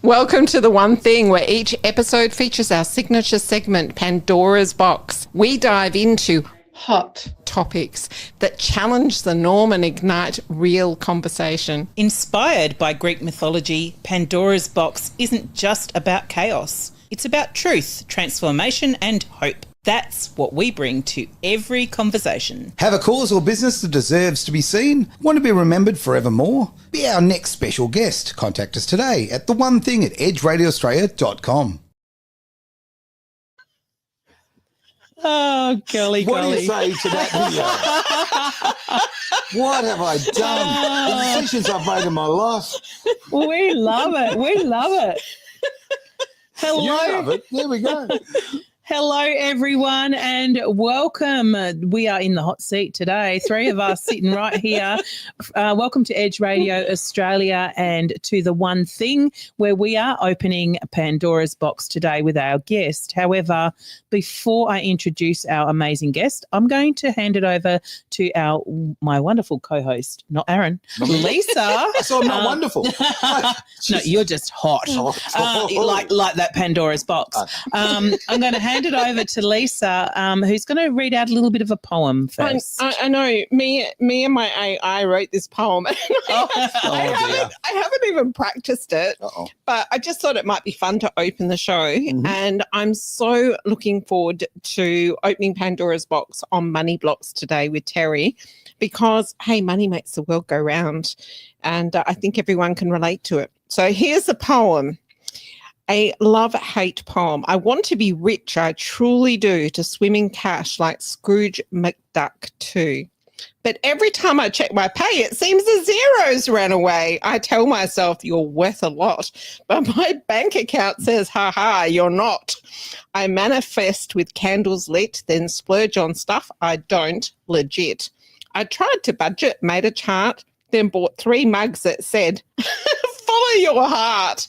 Welcome to The One Thing, where each episode features our signature segment, Pandora's Box. We dive into hot topics that challenge the norm and ignite real conversation. Inspired by Greek mythology, Pandora's Box isn't just about chaos. It's about truth, transformation and hope. That's what we bring to every conversation. Have a cause or business that deserves to be seen? Want to be remembered forevermore? Be our next special guest. Contact us today at theonething@edgeradioaustralia.com. Oh, golly. What do you say to that video? What have I done? The decisions I've made in my life. We love it. We love it. Hello. You love it. There we go. Hello, everyone, and welcome. We are in the hot seat today, three of us sitting right here. Welcome to Edge Radio Australia and to The One Thing, where we are opening Pandora's Box today with our guest. However, before I introduce our amazing guest, I'm going to hand it over to my wonderful co-host, not Aaron, Lisa. So I'm not wonderful. No, you're just hot, like that Pandora's Box. I'm going to hand it over to Lisa, who's going to read out a little bit of a poem first. I know. Me and my AI wrote this poem. I haven't even practiced it, but I just thought it might be fun to open the show. Mm-hmm. And I'm so looking forward to opening Pandora's Box on Money Blocks today with Terri, because, hey, money makes the world go round. And I think everyone can relate to it. So here's the poem. A love-hate poem. I want to be rich, I truly do, to swim in cash like Scrooge McDuck too. But every time I check my pay, it seems the zeros ran away. I tell myself you're worth a lot, but my bank account says, ha, you're not. I manifest with candles lit, then splurge on stuff I don't legit. I tried to budget, made a chart, then bought 3 mugs that said, follow your heart.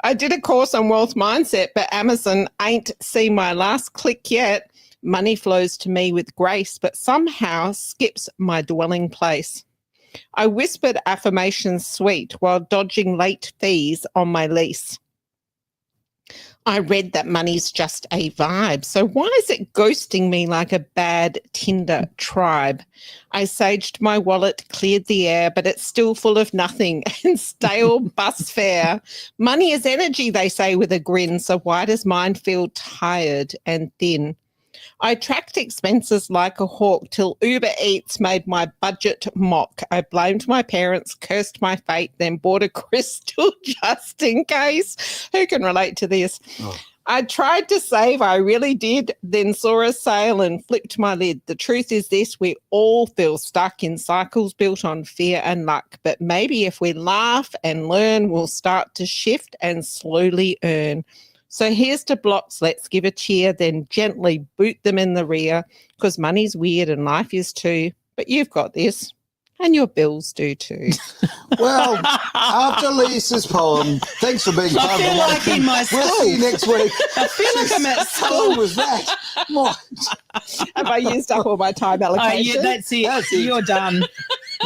I did a course on wealth mindset, but Amazon ain't seen my last click yet. Money flows to me with grace, but somehow skips my dwelling place. I whispered affirmations sweet while dodging late fees on my lease. I read that money's just a vibe, so why is it ghosting me like a bad Tinder tribe? I saged my wallet, cleared the air, but it's still full of nothing and stale bus fare. Money is energy, they say with a grin, so why does mine feel tired and thin? I tracked expenses like a hawk till Uber Eats made my budget mock. I blamed my parents, cursed my fate, then bought a crystal just in case. Who can relate to this? Oh. I tried to save, I really did, then saw a sale and flipped my lid. The truth is this, we all feel stuck in cycles built on fear and luck. But maybe if we laugh and learn, we'll start to shift and slowly earn. So here's to blocks, let's give a cheer, then gently boot them in the rear, because money's weird and life is too. But you've got this, and your bills do too. Well, after Lisa's poem, thanks for being part of the I feel like in my school. We'll see you next week. I feel like I'm at school. How long was that? What? Have I used up all my time allocation? Yeah, that's it. You're done.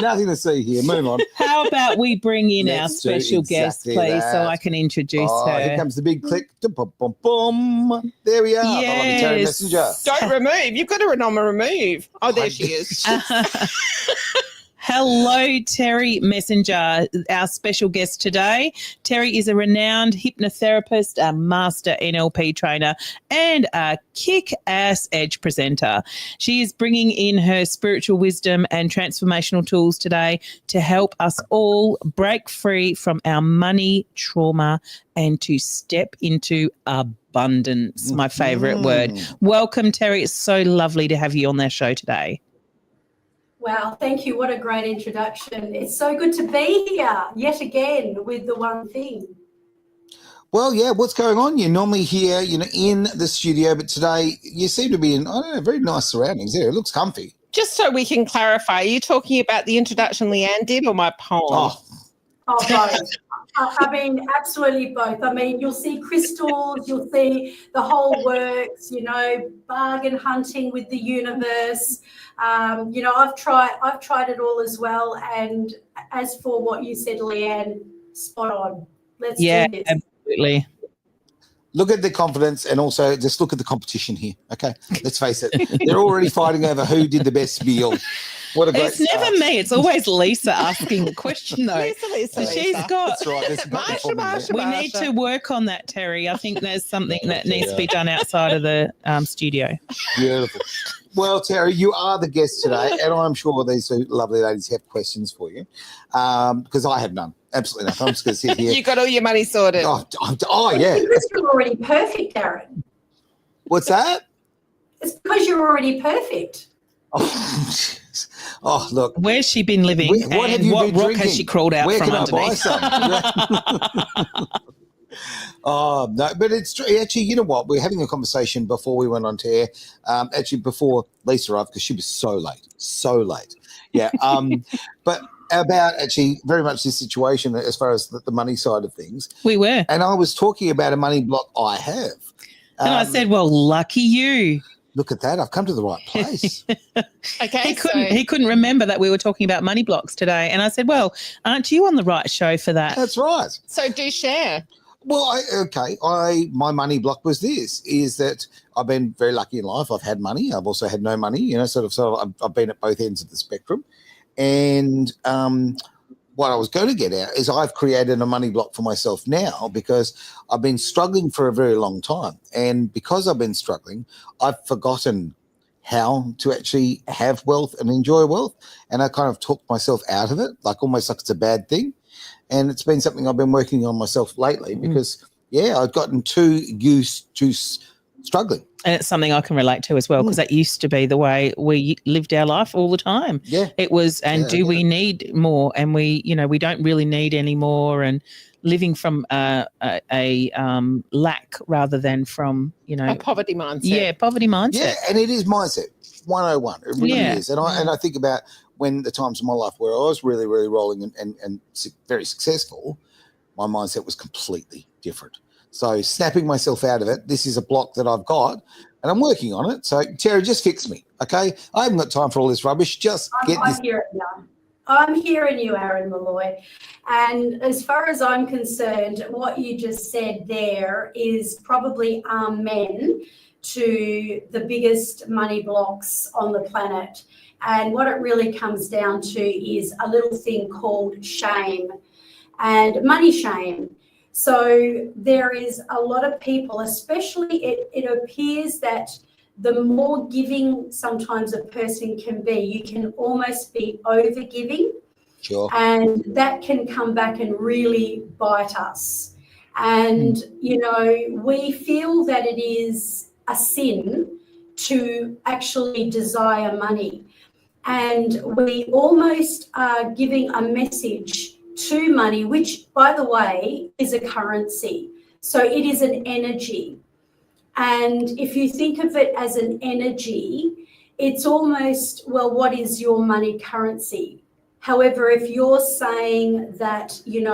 Nothing to see here. Move on. How about we bring in our special guest, please, so I can introduce her. Here comes the big click. Boom, boom, boom. There we are. Yes. I love the Terri Messenger. Don't remove. You've got to remove. Oh, there she is. Hello, Terri Messenger, our special guest today. Terri is a renowned hypnotherapist, a master NLP trainer, and a kick-ass Edge presenter. She is bringing in her spiritual wisdom and transformational tools today to help us all break free from our money trauma and to step into abundance, my favourite word. Welcome, Terri. It's so lovely to have you on our show today. Wow, thank you. What a great introduction. It's so good to be here yet again with The One Thing. Well, yeah, what's going on? You're normally here, in the studio, but today you seem to be in, very nice surroundings there. It looks comfy. Just so we can clarify, are you talking about the introduction Leanne did or my poem? Oh, both. I mean, absolutely both. I mean, you'll see crystals, you'll see the whole works, bargain hunting with the universe. I've tried it all as well. And as for what you said, Leanne, spot on. Let's do this. Absolutely. Look at the confidence and also just look at the competition here. Okay, let's face it. They're already fighting over who did the best meal. What a great It's never me. It's always Lisa asking the question, though. Lisa. She's got. That's right. There's Marsha. We need to work on that, Terry. I think there's something that needs to be done outside of the studio. Beautiful. Well, Terri, you are the guest today, and I'm sure these two lovely ladies have questions for you because I have none. Absolutely nothing. I'm just going to sit here. You got all your money sorted. Oh yeah. Because you're already perfect, Darren. What's that? It's because you're already perfect. Oh, look. Where's she been living? What have you been rock drinking? has she crawled out Where from can underneath? I buy some? Oh, no, but it's true. Actually, you know what? We're having a conversation before we went on to air, actually before Lisa arrived, because she was so late. Yeah. But about actually very much this situation as far as the money side of things. We were. And I was talking about a money block I have. And I said, well, lucky you. Look at that. I've come to the right place. Okay. He couldn't remember that we were talking about money blocks today. And I said, well, aren't you on the right show for that? That's right. So do share. Well, my money block was is that I've been very lucky in life. I've had money. I've also had no money, so I've been at both ends of the spectrum. And what I was going to get at is I've created a money block for myself now because I've been struggling for a very long time. And because I've been struggling, I've forgotten how to actually have wealth and enjoy wealth. And I kind of talked myself out of it, almost like it's a bad thing. And it's been something I've been working on myself lately because, I've gotten too used to struggling. And it's something I can relate to as well because that used to be the way we lived our life all the time. Yeah. It was, we need more? And we don't really need any more, and living from a lack rather than from, a poverty mindset. Yeah, poverty mindset. Yeah, and it is mindset 101. It really is. And I think about when the times in my life where I was really, really rolling and very successful, my mindset was completely different. So snapping myself out of it, this is a block that I've got, and I'm working on it. So, Terri, just fix me, okay? I haven't got time for all this rubbish. I'm hearing you, Aaron Malloy. And as far as I'm concerned, what you just said there is probably amen to the biggest money blocks on the planet. And what it really comes down to is a little thing called shame and money shame. So there is a lot of people, especially it appears that the more giving sometimes a person can be, you can almost be over giving. Sure. And that can come back and really bite us. And, we feel that it is a sin to actually desire money. And we almost are giving a message to money, which, by the way, is a currency. So it is an energy. And if you think of it as an energy, it's almost, well, what is your money currency? However, if you're saying that, you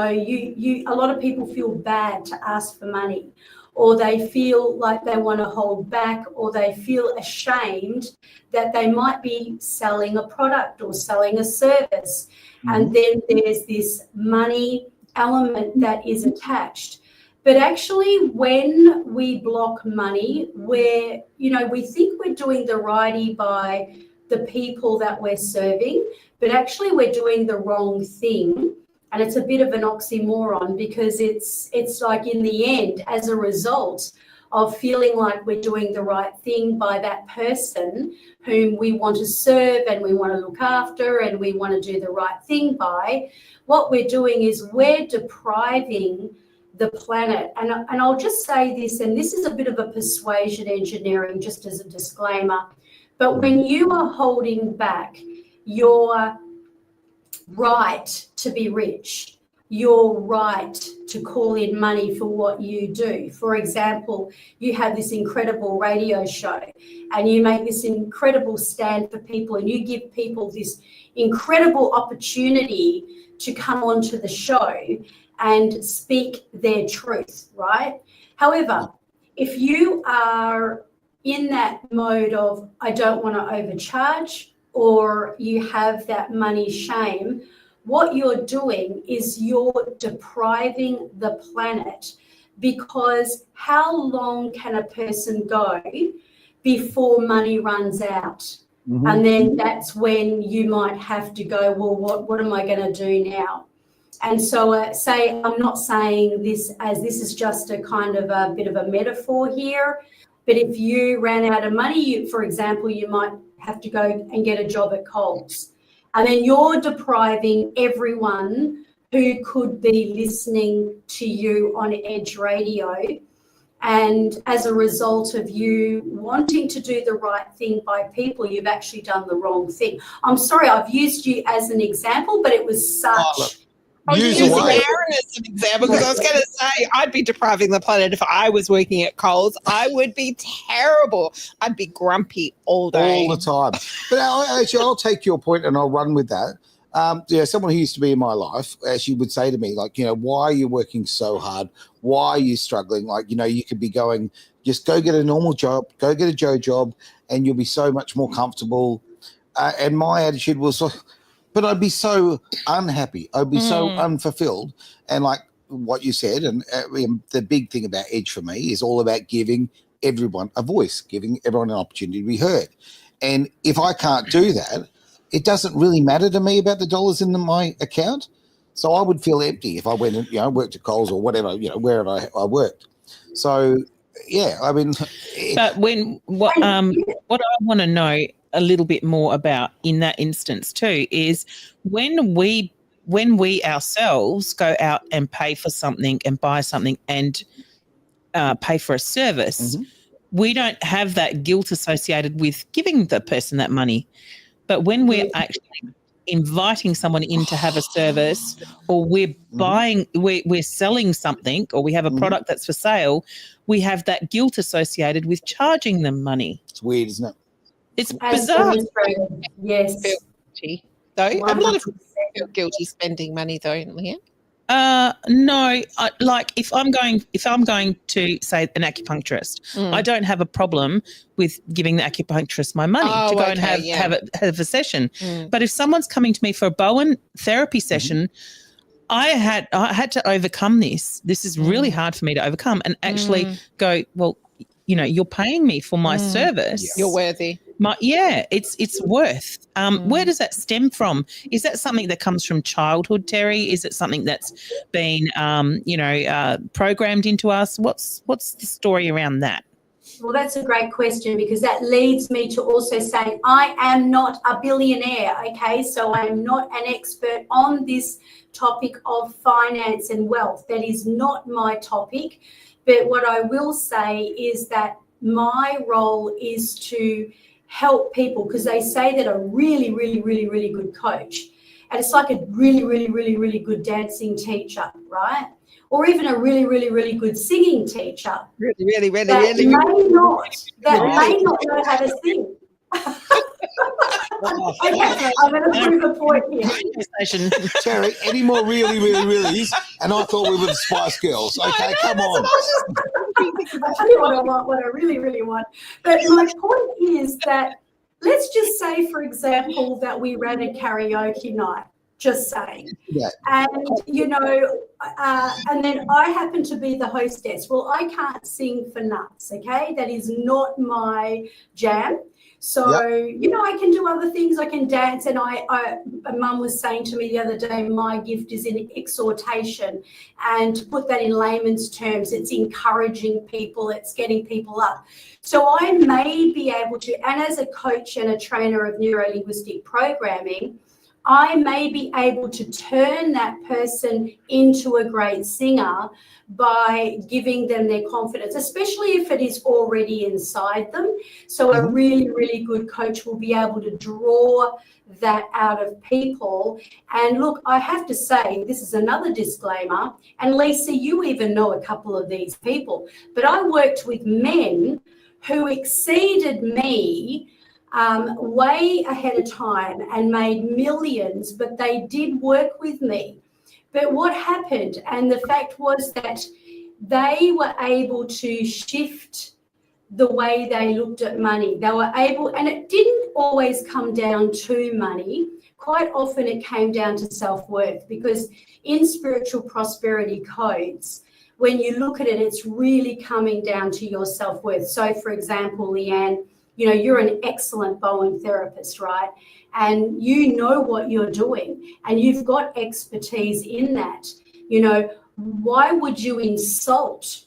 a lot of people feel bad to ask for money, or they feel like they want to hold back, or they feel ashamed that they might be selling a product or selling a service. And then there's this money element that is attached. But actually, when we block money, we think we're doing the righty by the people that we're serving, but actually we're doing the wrong thing. And it's a bit of an oxymoron because it's like in the end, as a result of feeling like we're doing the right thing by that person whom we want to serve and we want to look after and we want to do the right thing by, what we're doing is we're depriving the planet. And I'll just say this, and this is a bit of a persuasion engineering, just as a disclaimer, but when you are holding back your right to be rich, your right to call in money for what you do. For example, you have this incredible radio show and you make this incredible stand for people and you give people this incredible opportunity to come onto the show and speak their truth, right? However, if you are in that mode of, I don't want to overcharge, or you have that money shame, what you're doing is you're depriving the planet because how long can a person go before money runs out? Mm-hmm. And then that's when you might have to go, well, what am I going to do now? And so I'm not saying this as this is just a kind of a bit of a metaphor here, but if you ran out of money, for example, you might have to go and get a job at Coles. And then you're depriving everyone who could be listening to you on Edge Radio. And as a result of you wanting to do the right thing by people, you've actually done the wrong thing. I'm sorry, I've used you as an example, but it was such... I was using Aaron as an example because I was going to say I'd be depriving the planet if I was working at Coles. I would be terrible. I'd be grumpy all day. All the time. But I'll take your point and I'll run with that. Someone who used to be in my life, she would say to me, like, why are you working so hard? Why are you struggling? Like, you could be going, just go get a normal job, go get a Joe job, and you'll be so much more comfortable. And my attitude was, but I'd be so unhappy. I'd be so unfulfilled. And like what you said, and the big thing about Edge for me is all about giving everyone a voice, giving everyone an opportunity to be heard. And if I can't do that, it doesn't really matter to me about the dollars in my account. So I would feel empty if I went and, worked at Coles or whatever, wherever I worked. So, yeah, I mean. But what I want to know a little bit more about in that instance too is when we ourselves go out and pay for something and buy something and pay for a service, we don't have that guilt associated with giving the person that money. But when we're actually inviting someone in to have a service, or we're buying, we're selling something, or we have a product that's for sale, we have that guilt associated with charging them money. It's weird, isn't it? It's bizarre. Yes. Though a lot of people feel guilty spending money, though, Leanne. No, like if I'm going to say an acupuncturist, I don't have a problem with giving the acupuncturist my money to go and have a session. But if someone's coming to me for a Bowen therapy session, I had to overcome this. This is really hard for me to overcome and actually go, well, you're paying me for my service. You're worthy. It's worth. Where does that stem from? Is that something that comes from childhood, Terri? Is it something that's been, programmed into us? What's the story around that? Well, that's a great question because that leads me to also saying I am not a billionaire, okay? So I am not an expert on this topic of finance and wealth. That is not my topic. But what I will say is that my role is to help people because they say that a really, really, really, really good coach, and it's like a really, really, really, really good dancing teacher, right? Or even a really, really, really good singing teacher. Really, really, really, really. May not know how to sing. Okay, I'm going to prove a point here. Terri, any more really, really, reallys? And I thought we were the Spice Girls. Okay, come on. I'll tell you what I want, what I really, really want. But my point is that let's just say, for example, that we ran a karaoke night. Just saying. Yeah. And, and then I happen to be the hostess. Well, I can't sing for nuts, okay? That is not my jam. So, I can do other things. I can dance. And Mum was saying to me the other day, my gift is in exhortation. And to put that in layman's terms, it's encouraging people. It's getting people up. So I may be able to, and as a coach and a trainer of neuro-linguistic programming, I may be able to turn that person into a great singer by giving them their confidence, especially if it is already inside them. So a really, really good coach will be able to draw that out of people. And look, I have to say, this is another disclaimer, and Lisa, you even know a couple of these people, but I worked with men who exceeded me way ahead of time and made millions, but they did work with me. But what happened, and the fact was that they were able to shift the way they looked at money. They were able, and it didn't always come down to money. Quite often it came down to self-worth, because in spiritual prosperity codes, when you look at it, it's really coming down to your self-worth. So, for example, Leanne, you know, you're an excellent bowing therapist, right? And you know what you're doing and you've got expertise in that. You know, why would you insult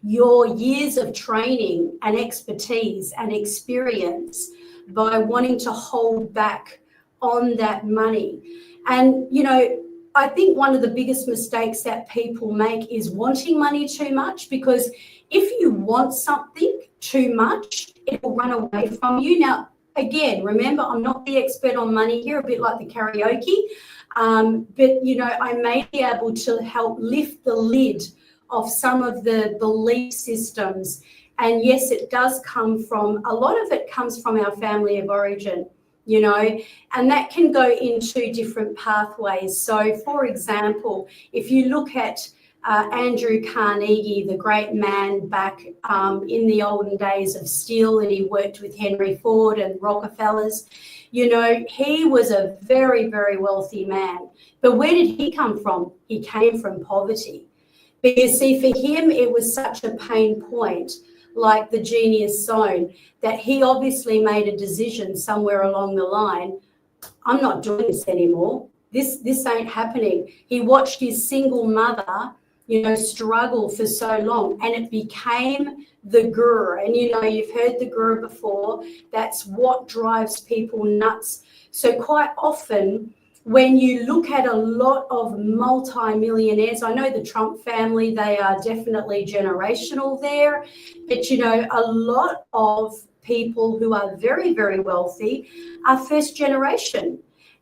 your years of training and expertise and experience by wanting to hold back on that money? And, you know, I think one of the biggest mistakes that people make is wanting money too much, because if you want something too much, it will run away from you. Now, again, remember, I'm not the expert on money here, a bit like the karaoke, but, you know, I may be able to help lift the lid of some of the belief systems. And yes, it does come from, a lot of it comes from our family of origin, you know, and that can go into different pathways. So, for example, if you look at Andrew Carnegie, the great man back in the olden days of steel, and he worked with Henry Ford and Rockefellers, you know, he was a very, very wealthy man. But where did he come from? He came from poverty. Because, see, for him, it was such a pain point, like the genius zone, that he obviously made a decision somewhere along the line, I'm not doing this anymore. This ain't happening. He watched his single mother, you know, struggle for so long, and it became the guru. And, you know, you've heard the guru before. That's what drives people nuts. So quite often, when you look at a lot of multi-millionaires, I know the Trump family, they are definitely generational there, but, you know, a lot of people who are very, very wealthy are first generation.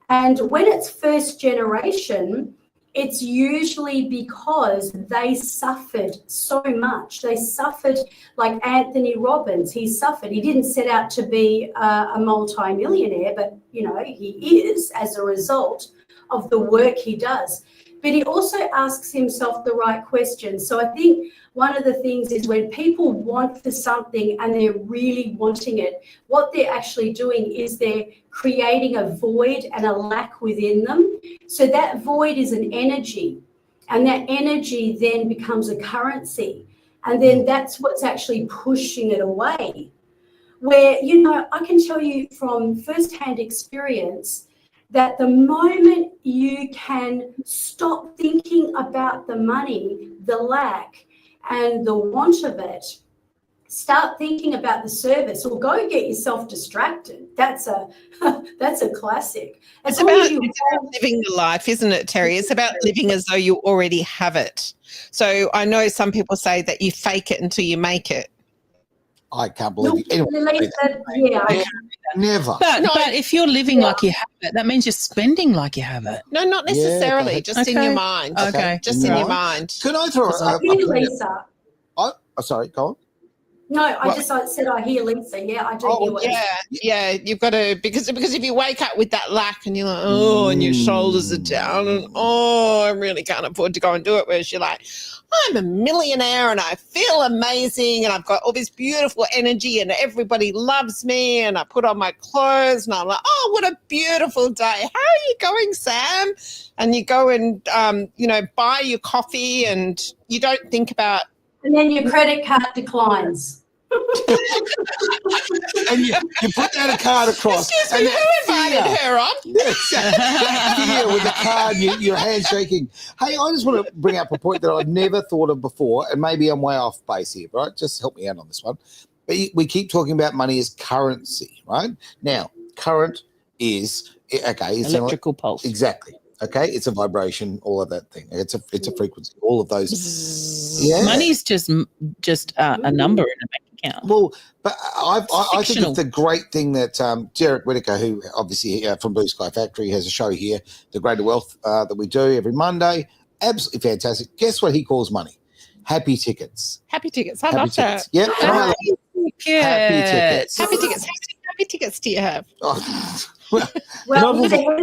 And when it's first generation, it's usually because they suffered so much. They suffered, like Anthony Robbins, he suffered. He didn't set out to be a multi-millionaire, but, you know, he is as a result of the work he does. But he also asks himself the right questions. So I think one of the things is when people want for something and they're really wanting it, what they're actually doing is they're creating a void and a lack within them. So that void is an energy, and that energy then becomes a currency. And then that's what's actually pushing it away. Where, you know, I can tell you from firsthand experience that the moment you can stop thinking about the money, the lack, and the want of it, start thinking about the service, or go get yourself distracted. That's a classic. It's about living the life, isn't it, Terri? It's about living as though you already have it. So I know some people say that you fake it until you make it. I can't believe it. Never. But if you're living like you have it, that means you're spending like you have it. No, not necessarily. Just in your mind. Okay. Just in your mind. Could I throw Lisa? Sorry, go on. No, I said I hear Lisa. Yeah, I do hear what yeah. You've got to, because if you wake up with that lack and you're like, oh, and your shoulders are down and, oh, I really can't afford to go and do it, whereas you're like, I'm a millionaire and I feel amazing and I've got all this beautiful energy and everybody loves me and I put on my clothes and I'm like, oh, what a beautiful day. How are you going, Sam? And you go and, buy your coffee and you don't think about. And then your credit card declines. And you put that card across. Excuse me, who invited her on? Fear with the card, your hand shaking. Hey, I just want to bring up a point that I've never thought of before, and maybe I'm way off base here, right? Just help me out on this one. But we keep talking about money as currency, right? Now, current is, it's electrical pulse. Exactly. Okay, it's a vibration, all of that thing. It's a frequency, all of those. Yeah. Money's just a number in a bank account. Well, but I think it's the great thing that 𝐁𝐋𝐿, who obviously from Blue Sky Factory has a show here, The Greater Wealth, that we do every Monday. Absolutely fantastic. Guess what he calls money? Happy tickets. Happy tickets. I love that. Yeah. Happy tickets. Happy tickets. How many happy tickets do you have? Well, he's ahead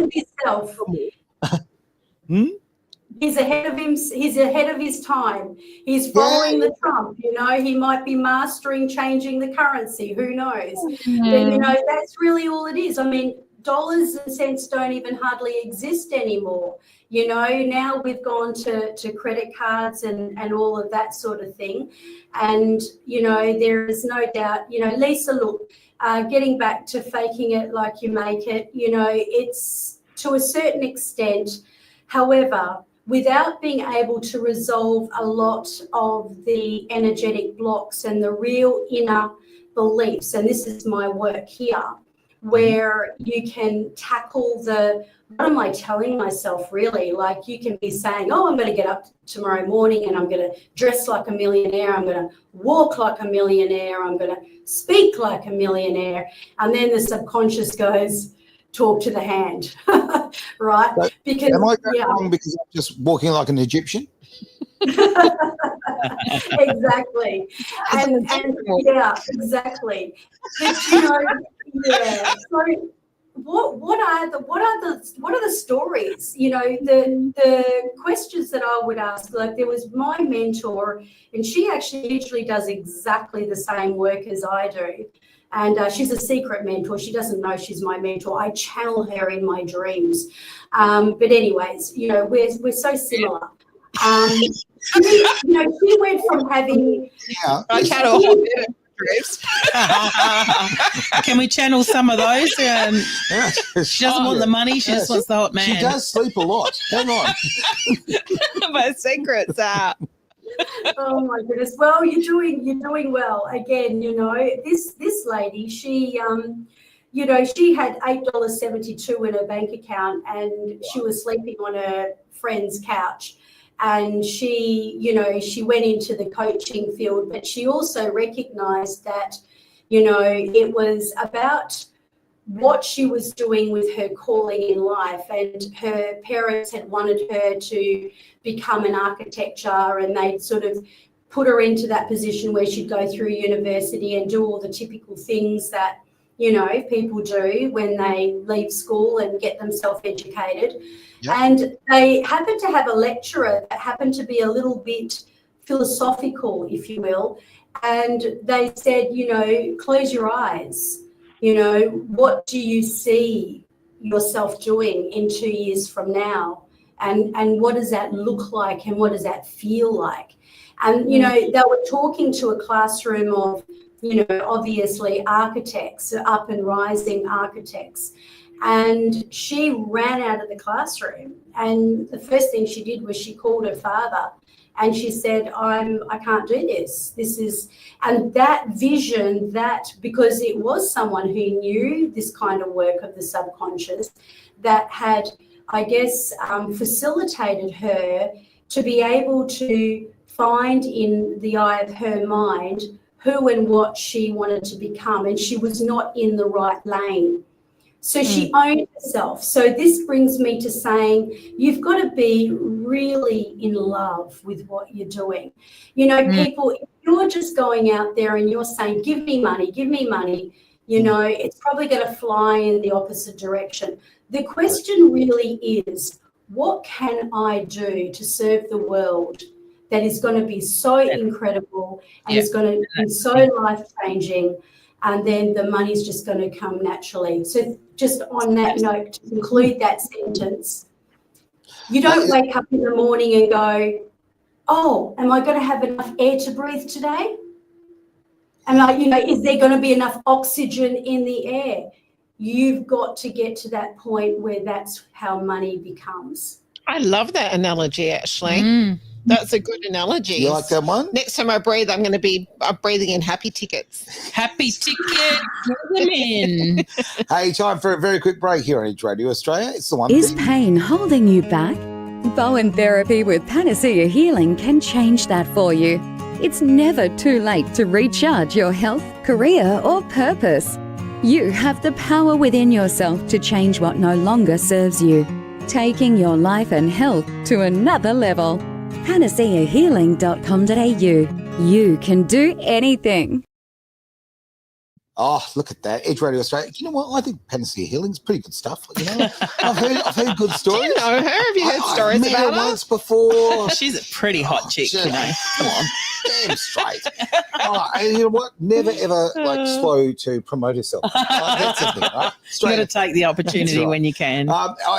of himself. He's ahead of his time. He's following the Trump, he might be mastering changing the currency, who knows? But that's really all it is. I mean, dollars and cents don't even hardly exist anymore. You know, now we've gone to credit cards and all of that sort of thing. And, you know, there is no doubt, you know, Lisa, look, getting back to faking it like you make it, you know, it's to a certain extent. However, without being able to resolve a lot of the energetic blocks and the real inner beliefs, and this is my work here, where you can tackle the, what am I telling myself really? Like you can be saying, oh, I'm going to get up tomorrow morning and I'm going to dress like a millionaire. I'm going to walk like a millionaire. I'm going to speak like a millionaire. And then the subconscious goes, talk to the hand, right? So, because am I going wrong because I'm just walking like an Egyptian? Exactly. And yeah, exactly. But, you know, yeah. So what are the stories? You know, the questions that I would ask, like there was my mentor, and she actually literally does exactly the same work as I do. And she's a secret mentor. She doesn't know she's my mentor. I channel her in my dreams. But anyways, you know, we're so similar. You know, she went from having. Yeah. I channel her in dreams. Can we channel some of those? She doesn't want the money. She just wants the hot man. She does sleep a lot. Hang on. My secrets are. Oh my goodness. Well, you're doing well. Again, you know, this lady, she you know, she had $8.72 in her bank account, and she was sleeping on her friend's couch. And she, you know, she went into the coaching field, but she also recognized that, you know, it was about what she was doing with her calling in life. And her parents had wanted her to become an architecture, and they'd sort of put her into that position where she'd go through university and do all the typical things that, you know, people do when they leave school and get themselves educated. Yep. And they happened to have a lecturer that happened to be a little bit philosophical, if you will. And they said, you know, close your eyes. You know, what do you see yourself doing in 2 years from now? And what does that look like? And what does that feel like? And, you know, they were talking to a classroom of, you know, obviously architects, up and rising architects. And she ran out of the classroom, and the first thing she did was she called her father, and she said, I can't do this. This is, and that vision, that, because it was someone who knew this kind of work of the subconscious, that had, I guess, facilitated her to be able to find in the eye of her mind who and what she wanted to become, and she was not in the right lane. So she owned herself. So this brings me to saying you've got to be really in love with what you're doing. You know, people, if you're just going out there and you're saying, give me money, you know, it's probably going to fly in the opposite direction. The question really is, what can I do to serve the world that is going to be so incredible and is going to be so life-changing? And then the money's just going to come naturally. So just on that note, to conclude that sentence, you don't wake up in the morning and go, oh, am I going to have enough air to breathe today? And you know, is there going to be enough oxygen in the air? You've got to get to that point where that's how money becomes. I love that analogy, actually. That's a good analogy. You like that one? Next time I breathe, I'm going to be breathing in happy tickets. Happy tickets, women. Hey, time for a very quick break here on Edge Radio Australia. It's the one Is thing. pain holding you back? Bowen Therapy with Panacea Healing can change that for you. It's never too late to recharge your health, career, or purpose. You have the power within yourself to change what no longer serves you, taking your life and health to another level. PanaceaHealing.com.au. You can do anything. Oh, look at that. Edge Radio Australia. You know what? I think Panacea Healing's pretty good stuff. You know, I've heard good stories. Do you know her? Have you heard stories met about her her? once before. She's a pretty hot chick, Shit, you know. Come on. Damn straight. And you know what? Never, ever, slow to promote herself. That's the thing, right? You got to take the opportunity right. when you can.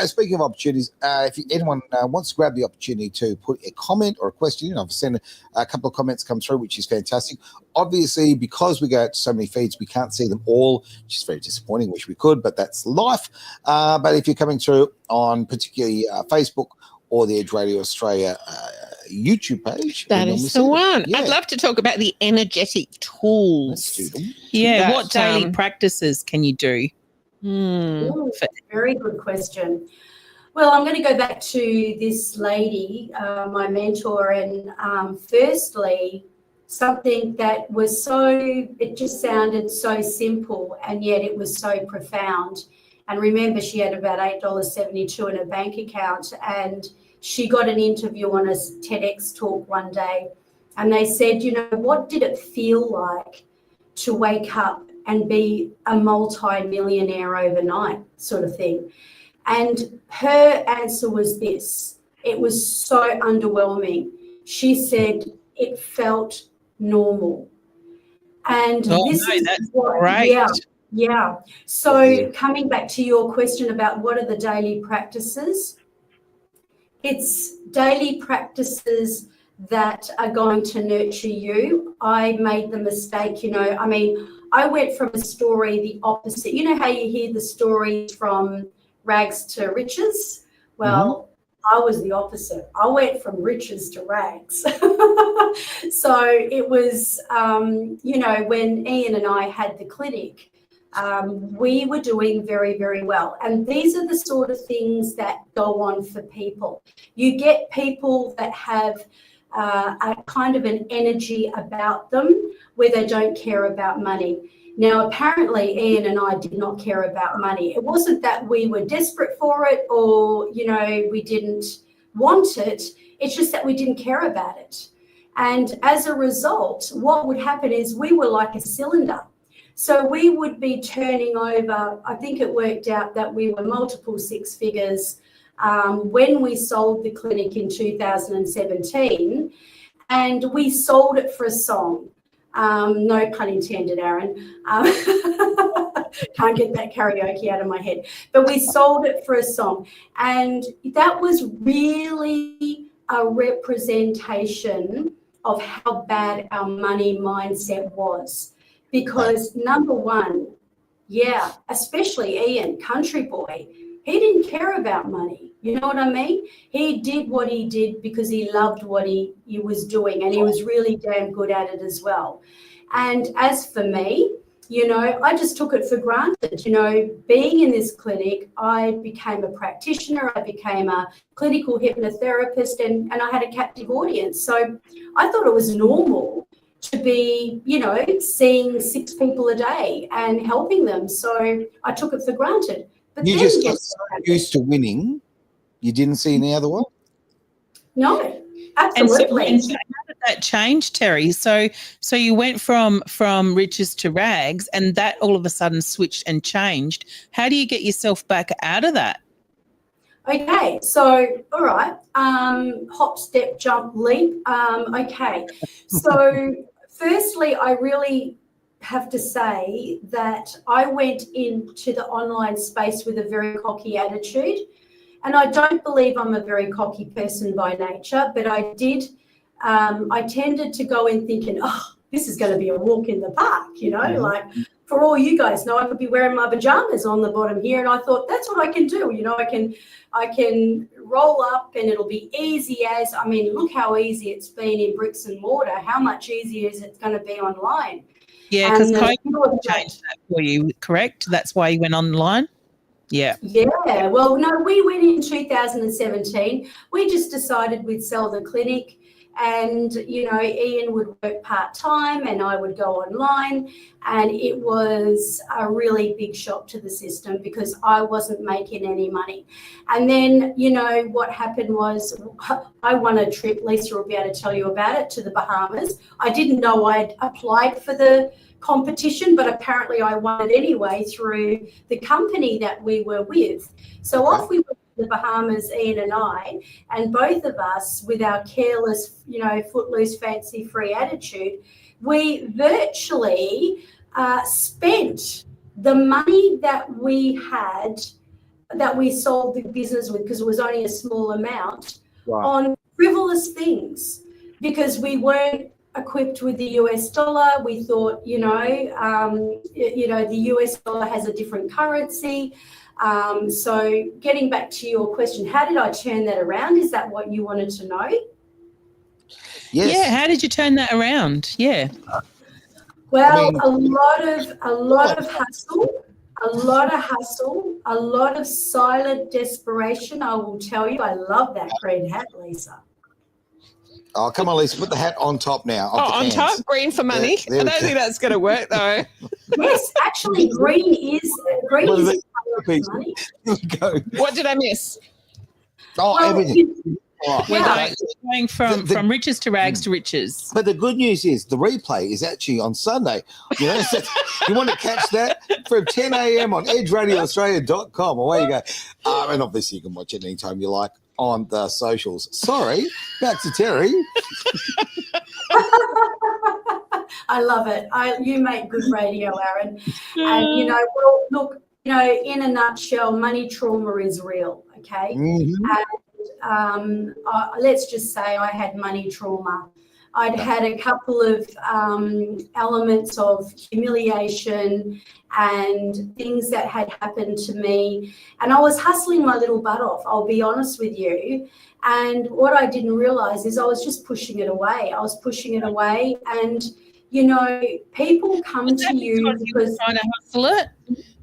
Speaking of opportunities, if anyone wants to grab the opportunity to put a comment or a question in, I've seen a couple of comments come through, which is fantastic. Obviously, because we go out to so many feeds, we can't see them all, which is very disappointing. Wish we could, but that's life. But if you're coming through on particularly Facebook or the Edge Radio Australia YouTube page. That is the one. Yeah. I'd love to talk about the energetic tools. Let's do them. Yeah, that, what daily practices can you do? Ooh, very good question. Well, I'm going to go back to this lady, my mentor, and firstly, something that was it just sounded so simple, and yet it was so profound. And remember, she had about $8.72 in her bank account, and she got an interview on a TEDx talk one day, and they said, you know, what did it feel like to wake up and be a multi-millionaire overnight, sort of thing? And her answer was this. It was so underwhelming. She said it felt normal. And that's great. Yeah. So coming back to your question about what are the daily practices, it's daily practices that are going to nurture you. I made the mistake, I went from a story the opposite. You know how you hear the stories from rags to riches? Well, I was the opposite. I went from riches to rags. So it was, when Ian and I had the clinic, we were doing very, very well. And these are the sort of things that go on for people. You get people that have a kind of an energy about them where they don't care about money. Now, apparently, Ian and I did not care about money. It wasn't that we were desperate for it or, we didn't want it. It's just that we didn't care about it. And as a result, what would happen is we were like a cylinder. So we would be turning over, I think it worked out that we were multiple six figures when we sold the clinic in 2017, and we sold it for a song. No pun intended, Aaron. Can't get that karaoke out of my head. But we sold it for a song. And that was really a representation of how bad our money mindset was. Because number one, especially Ian, country boy, he didn't care about money. You know what I mean? He did what he did because he loved what he was doing, and he was really damn good at it as well. And as for me, I just took it for granted. Being in this clinic, I became a practitioner, I became a clinical hypnotherapist, and I had a captive audience. So I thought it was normal to be, seeing 6 people a day and helping them. So I took it for granted. But you just got so used to winning, you didn't see any other way? No, absolutely. And so how did that change, Terri? So you went from riches to rags, and that all of a sudden switched and changed. How do you get yourself back out of that? Okay, so all right, hop, step, jump, leap. Okay, so firstly, I really have to say that I went into the online space with a very cocky attitude, and I don't believe I'm a very cocky person by nature, but I tended to go in thinking, this is going to be a walk in the park, like for all you guys know, I could be wearing my pajamas on the bottom here, and I thought that's what I can do. I can roll up and it'll be easy as, look how easy it's been in bricks and mortar. How much easier is it going to be online? Yeah, because COVID changed that for you, correct? That's why you went online? Yeah. Yeah. Well, no, we went in 2017. We just decided we'd sell the clinic And, you know, Ian would work part-time and I would go online, and it was a really big shock to the system because I wasn't making any money. And then, you know, what happened was I won a trip, Lisa will be able to tell you about it, to the Bahamas. I didn't know I'd applied for the competition, but apparently I won it anyway through the company that we were with. So off we went to the Bahamas, Ian and I, and both of us, with our careless, you know, footloose, fancy-free attitude, we virtually spent the money that we had, that we sold the business with, because it was only a small amount, on frivolous things, because we weren't equipped with the US dollar. We thought, the US dollar has a different currency. So getting back to your question, how did I turn that around? Is that what you wanted to know? Yes. Yeah, how did you turn that around? Yeah. Well, a lot of hustle, a lot of silent desperation. I will tell you, I love that green hat, Lisa. Oh, come on, Lisa, put the hat on top now. On top, green for money. There I don't think that's going to work, though. Yes, actually, green is part of money. Go. What did I miss? Oh, Well, everything. We're going from riches to rags to riches. But the good news is the replay is actually on Sunday. You know, so you want to catch that from 10 a.m. on edgeradioaustralia.com. Away you go. And obviously you can watch it anytime you like on the socials. Sorry, back to Terri. I love it. You make good radio, Aaron. And, well, look, in a nutshell, money trauma is real, okay? Mm-hmm. And let's just say I had money trauma. I'd had a couple of elements of humiliation and things that had happened to me. And I was hustling my little butt off, I'll be honest with you. And what I didn't realize is I was just pushing it away. And, people come to you because you were trying to hustle it.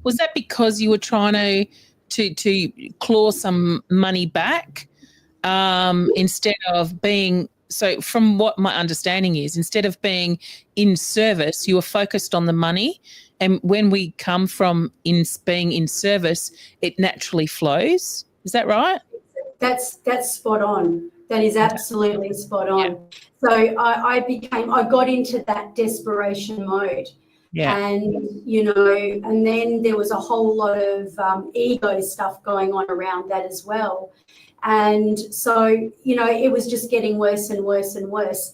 Was that because you were trying to claw some money back instead of being... So from what my understanding is, instead of being in service, you were focused on the money. And when we come from being in service, it naturally flows. Is that right? That's spot on. That is absolutely spot on. Yeah. So I got into that desperation mode. Yeah. And, and then there was a whole lot of ego stuff going on around that as well. And so, it was just getting worse and worse and worse.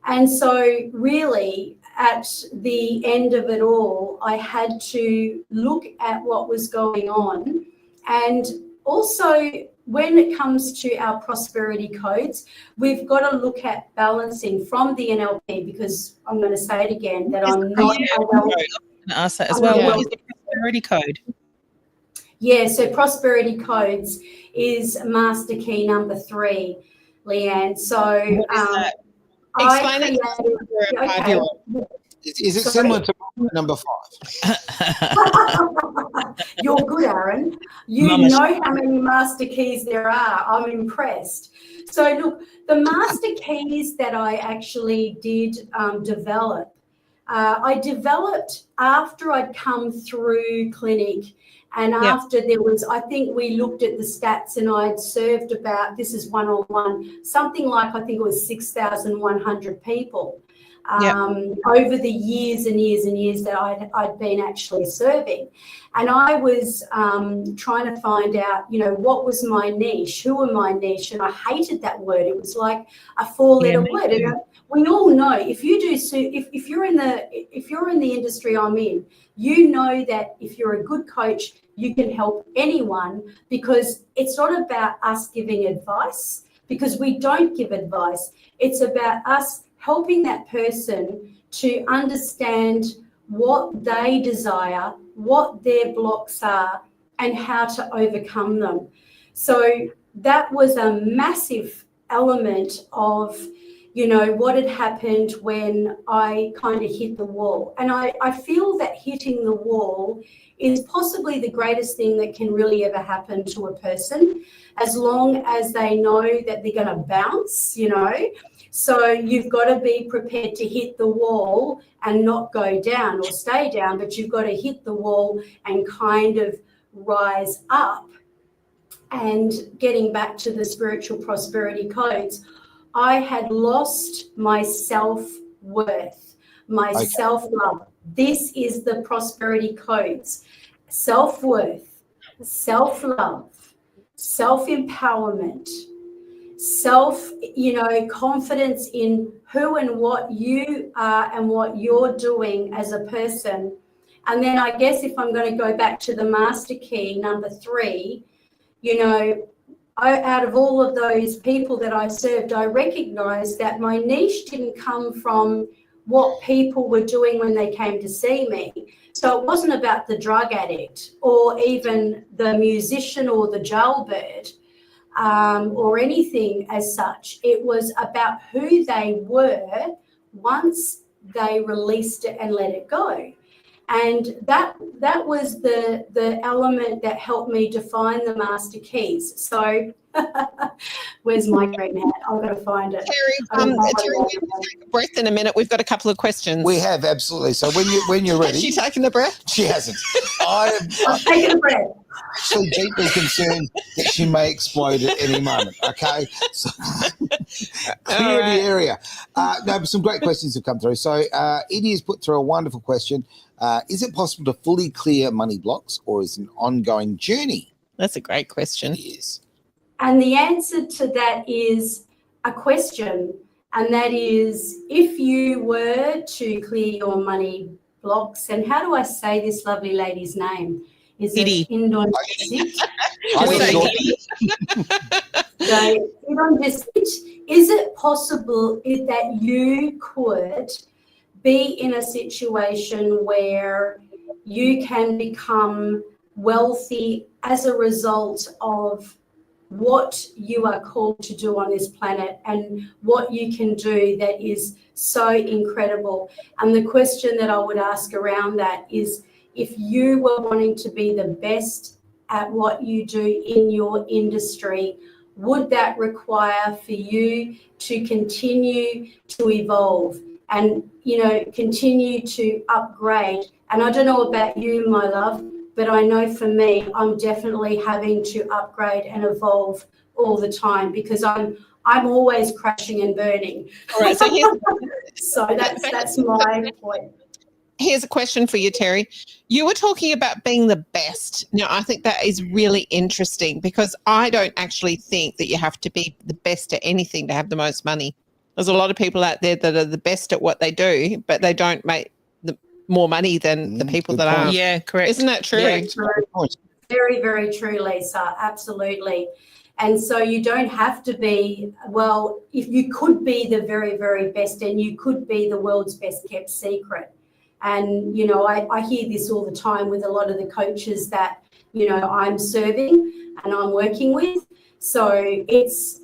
And so really at the end of it all, I had to look at what was going on. And also when it comes to our prosperity codes, we've got to look at balancing from the NLP, because I'm going to say it again, that I'm not... I'm going to ask that as well. What is the prosperity code? Yeah, so prosperity codes is master key number 3, Leanne. So what is that? Explain it. Is it similar to number 5? You're good, Aaron. You know how many master keys there are. I'm impressed. So look, the master keys that I actually did develop, I developed after I'd come through clinic. And after there was, I think we looked at the stats and I'd served about, this is one-on-one, something like, I think it was 6,100 people over the years and years and years that I'd been actually serving. And I was trying to find out, what was my niche, who were my niche? And I hated that word. It was like a 4-letter word. And we all know if you're in the industry I'm in, you know that if you're a good coach, you can help anyone, because it's not about us giving advice, because we don't give advice. It's about us helping that person to understand what they desire, what their blocks are, and how to overcome them. So that was a massive element of what had happened when I kind of hit the wall. And I feel that hitting the wall is possibly the greatest thing that can really ever happen to a person, as long as they know that they're going to bounce, So you've got to be prepared to hit the wall and not go down or stay down, but you've got to hit the wall and kind of rise up. And getting back to the spiritual prosperity codes, I had lost my self-worth, my self-love. This is the prosperity codes: self-worth, self-love, self-empowerment, confidence in who and what you are and what you're doing as a person. And then I guess if I'm going to go back to the master key, number 3, out of all of those people that I served, I recognized that my niche didn't come from what people were doing when they came to see me. So it wasn't about the drug addict or even the musician or the jailbird or anything as such. It was about who they were once they released it and let it go. And that was the element that helped me define the master keys. So where's my green hat? I've got to find it. Terri, we'll take a breath in a minute. We've got a couple of questions. We have, absolutely. So when you're ready. Has she taken a breath? She hasn't. I'm taking a breath. actually deeply concerned that she may explode at any moment. Okay, so clear the area. No, but some great questions have come through. So Edie has put through a wonderful question. Is it possible to fully clear money blocks, or is it an ongoing journey? That's a great question. It is. And the answer to that is a question, and that is, if you were to clear your money blocks, and how do I say this lovely lady's name? Is it Indonesian? Is it possible that you could be in a situation where you can become wealthy as a result of what you are called to do on this planet and what you can do that is so incredible? And the question that I would ask around that is, if you were wanting to be the best at what you do in your industry, would that require for you to continue to evolve and, continue to upgrade? And I don't know about you, my love, but I know for me, I'm definitely having to upgrade and evolve all the time, because I'm always crashing and burning. All right, so that's my point. Here's a question for you, Terri. You were talking about being the best. Now, I think that is really interesting, because I don't actually think that you have to be the best at anything to have the most money. There's a lot of people out there that are the best at what they do, but they don't make more money than the people that are. Yeah, correct. Isn't that true? Yeah, true. Very, very true, Lisa. Absolutely. And so you don't have to be, well, if you could be the very, very best, and you could be the world's best kept secret. And, I hear this all the time with a lot of the coaches that, I'm serving and I'm working with. So it's,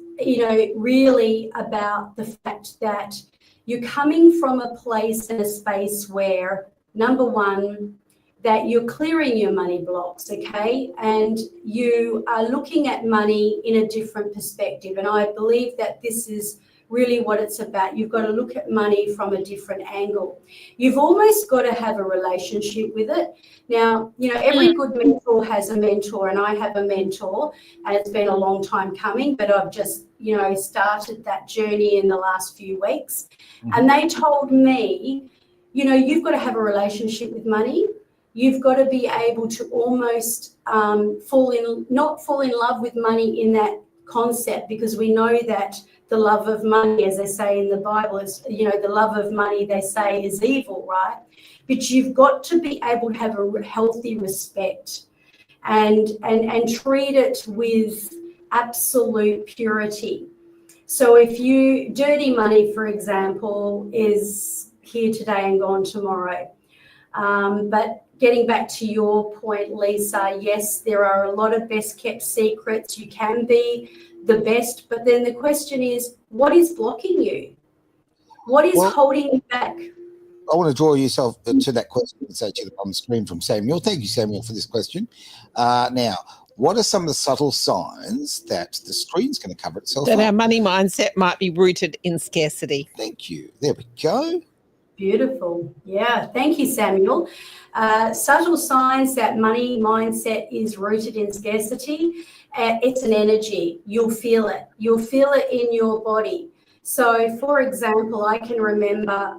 really about the fact that you're coming from a place and a space where, number one, that you're clearing your money blocks, okay? And you are looking at money in a different perspective. And I believe that this is really what it's about. You've got to look at money from a different angle. You've almost got to have a relationship with it. Now, every good mentor has a mentor, and I have a mentor, and it's been a long time coming, but I've just, started that journey in the last few weeks. And they told me, you've got to have a relationship with money. You've got to be able to almost not fall in love with money in that concept, because we know that the love of money, as they say in the Bible, is, the love of money, they say, is evil, right? But you've got to be able to have a healthy respect and treat it with absolute purity. So if dirty money, for example, is here today and gone tomorrow. But getting back to your point, Lisa, yes, there are a lot of best kept secrets. You can be the best, but then the question is, what is blocking you? What is holding you back? I want to draw yourself to that question. It's actually on the screen from Samuel. Thank you, Samuel, for this question. Now, what are some of the subtle signs that the screen's going to cover itself That up? our money mindset might be rooted in scarcity. Thank you. There we go. Beautiful. Yeah. Thank you, Samuel. Subtle signs that money mindset is rooted in scarcity. It's an energy. You'll feel it. You'll feel it in your body. So, for example, I can remember,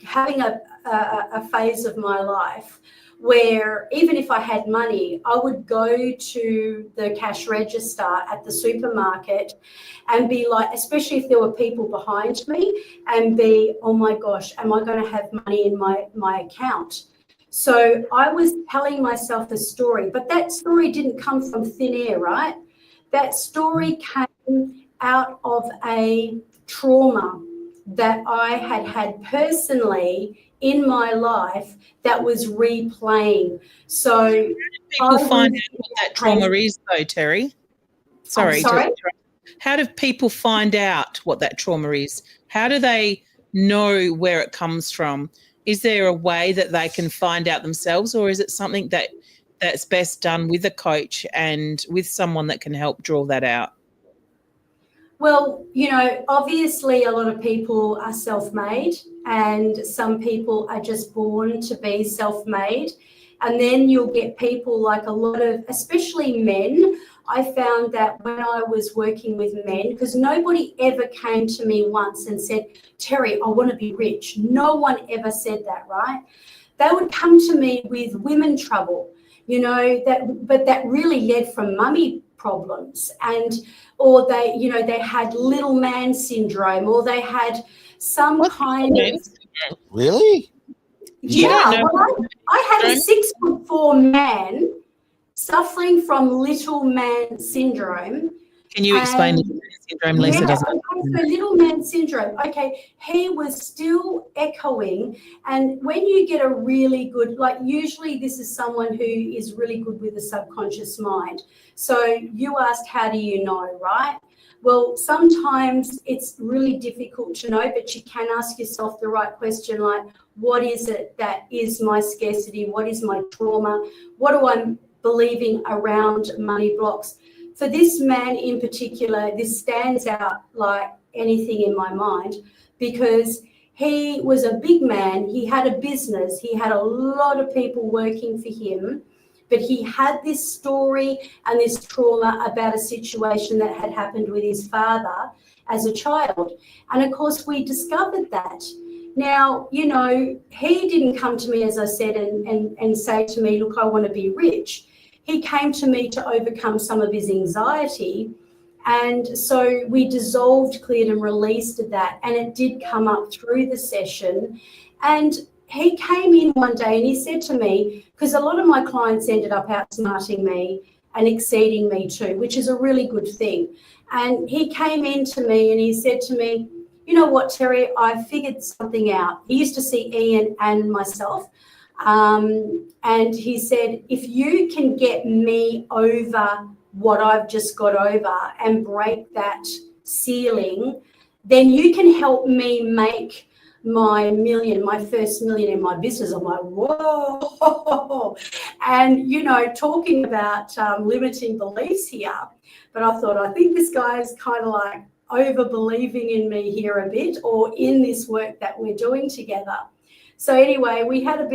having a phase of my life where even if I had money, I would go to the cash register at the supermarket and be like, especially if there were people behind me, and be, oh my gosh, am I going to have money in my account? So I was telling myself a story, but that story didn't come from thin air, right? That story came out of a trauma that I had personally in my life that was replaying. So people find out what that trauma is, though, Terri? Sorry. How do people find out what that trauma is? How do they know where it comes from? Is there a way that they can find out themselves, or is it something that's best done with a coach and with someone that can help draw that out? Well, obviously a lot of people are self-made, and some people are just born to be self-made. And then you'll get people like a lot of, especially men. I found that when I was working with men, because nobody ever came to me once and said, Terri, I want to be rich. No one ever said that, right? They would come to me with women trouble, but that really led from mummy problems, or they had little man syndrome, or they had some kind of. Really? Yeah, well, I had a 6'4" man suffering from little man syndrome. Can you explain little man syndrome, Lisa? Yeah, so little man syndrome. Okay, he was still echoing, and when you get a really good, like usually this is someone who is really good with the subconscious mind. So you asked, how do you know, right? Well, sometimes it's really difficult to know, but you can ask yourself the right question, like, what is it that is my scarcity? What is my trauma? What do I believing around money blocks? For this man in particular, this stands out like anything in my mind, because he was a big man. He had a business. He had a lot of people working for him, but he had this story and this trauma about a situation that had happened with his father as a child. And of course, we discovered that. Now, he didn't come to me, as I said, and say to me, look, I want to be rich. He came to me to overcome some of his anxiety. And so we dissolved, cleared and released that. And it did come up through the session. And he came in one day and he said to me, because a lot of my clients ended up outsmarting me and exceeding me too, which is a really good thing. And he came in to me and he said to me, you know what, Terri, I figured something out. He used to see Ian and myself. And he said, if you can get me over what I've just got over and break that ceiling, then you can help me make my first million in my business. I'm like, whoa. And, talking about limiting beliefs here. But I thought, I think this guy is kind of like over believing in me here a bit, or in this work that we're doing together. So anyway, we had a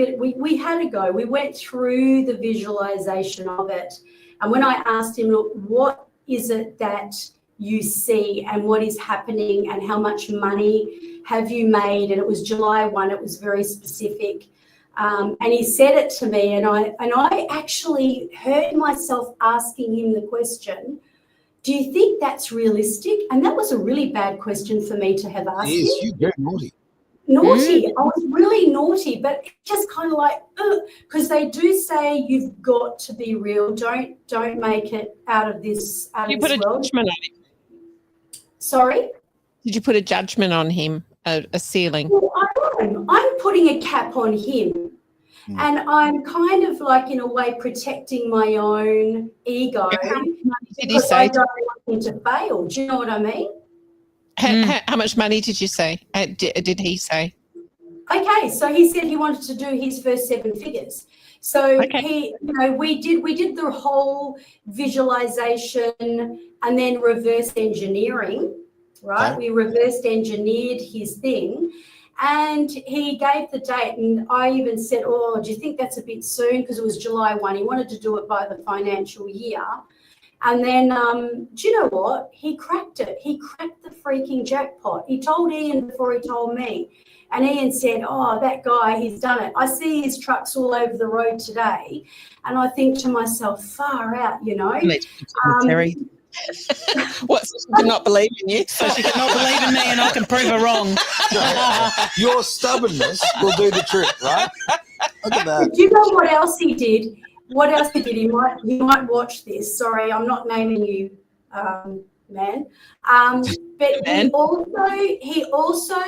go. We went through the visualization of it. And when I asked him, look, what is it that you see and what is happening and how much money have you made? And it was July 1, it was very specific. And he said it to me, and I actually heard myself asking him the question, do you think that's realistic? And that was a really bad question for me to have asked him. Yes, you're very naughty. Naughty. I was really naughty, but just kind of like, because they do say you've got to be real. Don't make it out of this world. You put a judgment on him. Sorry? Did you put a judgment on him, a ceiling? Well, I'm putting a cap on him. And I'm kind of like, in a way, protecting my own ego. Did he say? I don't want him to fail. Do you know what I mean? How much money did you say? Did he say? Okay, so he said he wanted to do his first 7 figures. So he, you know, we did the whole visualization and then reverse engineering, right? We reversed engineered his thing, and he gave the date, and I even said, oh, do you think that's a bit soon? Because it was July 1. He wanted to do it by the financial year. And then, do you know what? He cracked it. He cracked the freaking jackpot. He told Ian before he told me. And Ian said, oh, that guy, he's done it. I see his trucks all over the road today. And I think to myself, far out, you know. Terry. What, so she cannot believe in you? So she cannot believe in me and I can prove her wrong. Your stubbornness will do the trick, right? Look at that. Do you know what else he did? What else he did? He might watch this. Sorry, I'm not naming you, man. But he also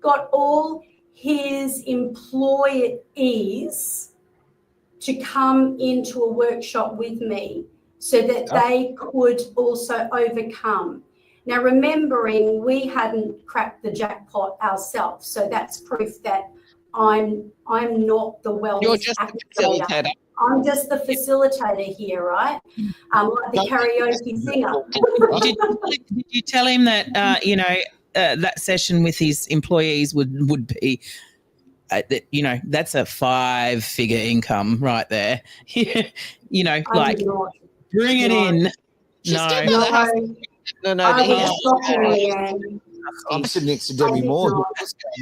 got all his employees to come into a workshop with me so that they could also overcome. Now, remembering we hadn't cracked the jackpot ourselves, so that's proof that I'm not the wellness. You're just activator. the facilitator. I'm just the facilitator here, right? Like the karaoke singer. Did you tell him that that session with his employees would be, that's a 5-figure income right there. You know, like bring it in. No. I'm sitting next to Debbie Moore.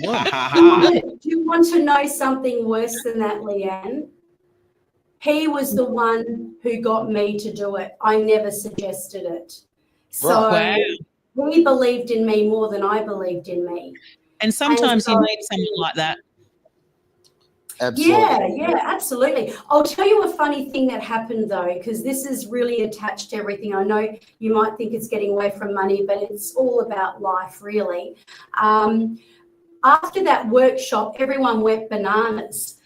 Do you want to know something worse than that, Leanne? He was the one who got me to do it. I never suggested it. So he believed in me more than I believed in me. And sometimes you need someone like that. Absolutely. Yeah, absolutely. I'll tell you a funny thing that happened though, because this is really attached to everything. I know you might think it's getting away from money, but it's all about life, really. After that workshop, everyone went bananas.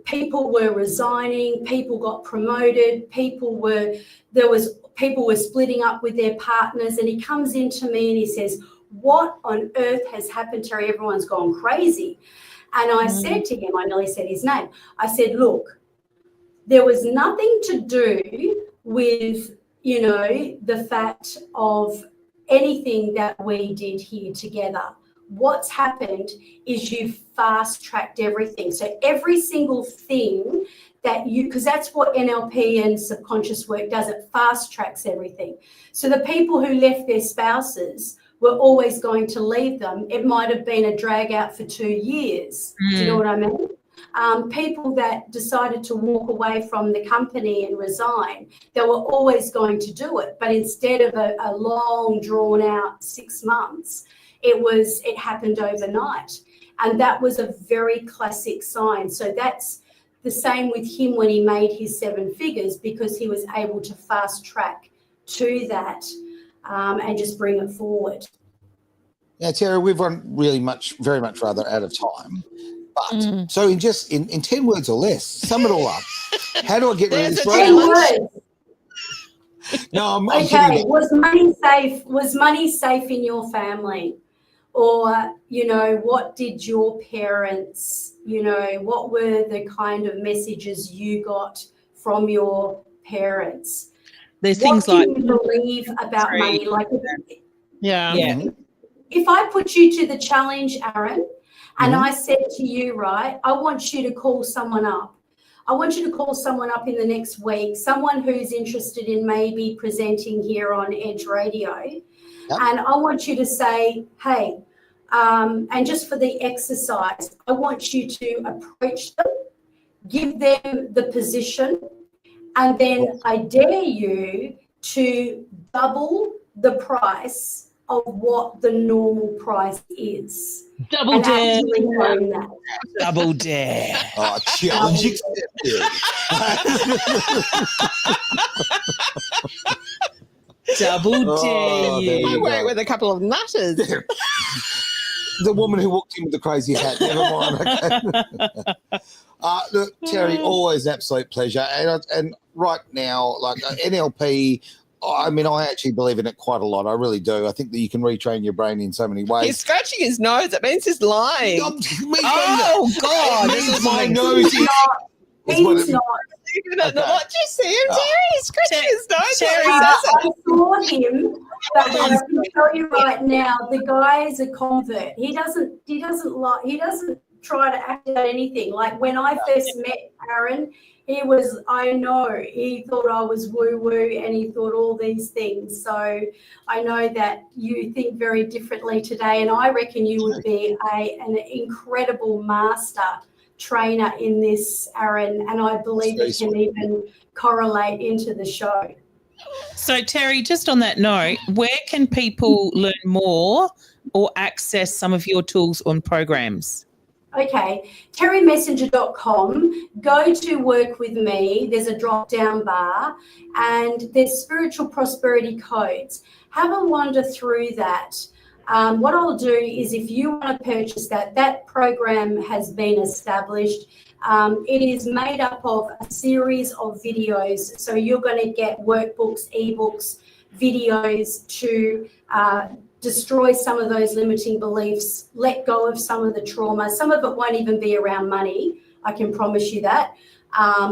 People were resigning, people got promoted, people were splitting up with their partners, and he comes into me and he says, what on earth has happened, Terry? Everyone's gone crazy. And I said to him, I nearly said his name, I said, look, there was nothing to do with, the fact of anything that we did here together. What's happened is you fast-tracked everything. So every single thing that because that's what NLP and subconscious work does, it fast-tracks everything. So the people who left their spouses were always going to leave them. It might have been a drag out for 2 years. Do you know what I mean? People that decided to walk away from the company and resign, they were always going to do it. But instead of a long, drawn-out 6 months, it happened overnight. And that was a very classic sign. So that's the same with him when he made his 7 figures, because he was able to fast track to that and just bring it forward. Now, Terri, we've run very much rather out of time. But so in 10 words or less, sum it all up. How do I get rid of this? 10 words. No, I'm okay. kidding. Was money safe? Was money safe in your family? Or, what did your parents, what were the kind of messages you got from your parents? There's things like, what do you believe about money? Like, yeah. If I put you to the challenge, Aaron, and I said to you, right, I want you to call someone up. I want you to call someone up in the next week, someone who's interested in maybe presenting here on Edge Radio. Yep. And I want you to say, hey, and just for the exercise, I want you to approach them, give them the position, and then I dare you to double the price of what the normal price is. Double dare. Double dare. Oh, challenge accepted. Double dare. I work with a couple of nutters. The woman who walked in with the crazy hat. Never mind. Okay. Look, Terri, always an absolute pleasure. And right now, like NLP, I mean, I actually believe in it quite a lot. I really do. I think that you can retrain your brain in so many ways. He's scratching his nose. It means he's lying. Oh, God. It means my nose is... He's not. What do you see him, Terry? He's scratching his nose. Terry, I saw him, but I can tell you right now, the guy is a convert. He doesn't try to act out anything. Like when I first met Aaron, he thought I was woo-woo and he thought all these things. So I know that you think very differently today, and I reckon you would be an incredible master trainer in this, Aaron, and I believe it can even correlate into the show. So, Terri, just on that note, where can people learn more or access some of your tools and programs? Okay, terrimessenger.com. Go to work with me. There's a drop-down bar and there's spiritual prosperity codes. Have a wander through that. What I'll do is if you want to purchase that program has been established. It is made up of a series of videos. So you're going to get workbooks, ebooks, videos to destroy some of those limiting beliefs, let go of some of the trauma. Some of it won't even be around money. I can promise you that.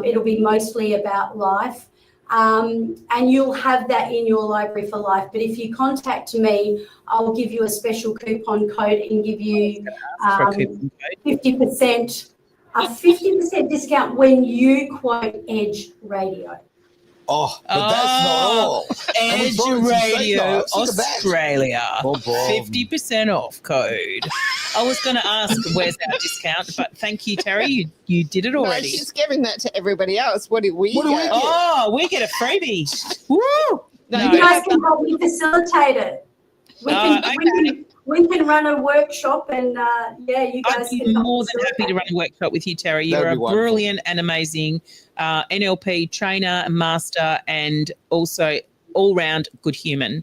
It'll be mostly about life. And you'll have that in your library for life. But if you contact me, I'll give you a special coupon code and give you 50%, a 50% discount when you quote Edge Radio. Oh, but that's not all. Edge Radio Australia, 50% off code. I was going to ask where's our discount, but thank you, Terri. You did it already. No, she's giving that to everybody else. What do we get? Oh, we get a freebie. Woo! No, you guys can help me facilitate it. We can run a workshop and, you guys I'd be more than happy to run a workshop with you, Terri. You're a brilliant and amazing NLP trainer, master, and also all-round good human.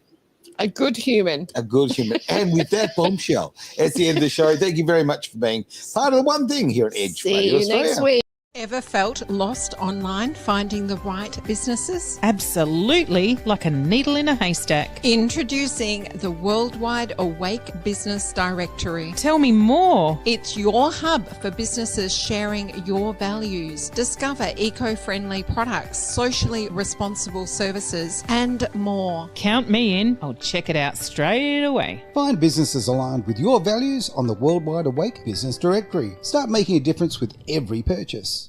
A good human. A good human. And with that bombshell, it's the end of the show. Thank you very much for being part of the one thing here at Edge Radio Australia. See you next week. Ever felt lost online finding the right businesses? Absolutely, like a needle in a haystack. Introducing the Worldwide Awake Business Directory. Tell me more. It's your hub for businesses sharing your values. Discover eco-friendly products, socially responsible services, and more. Count me in. I'll check it out straight away. Find businesses aligned with your values on the Worldwide Awake Business Directory. Start making a difference with every purchase.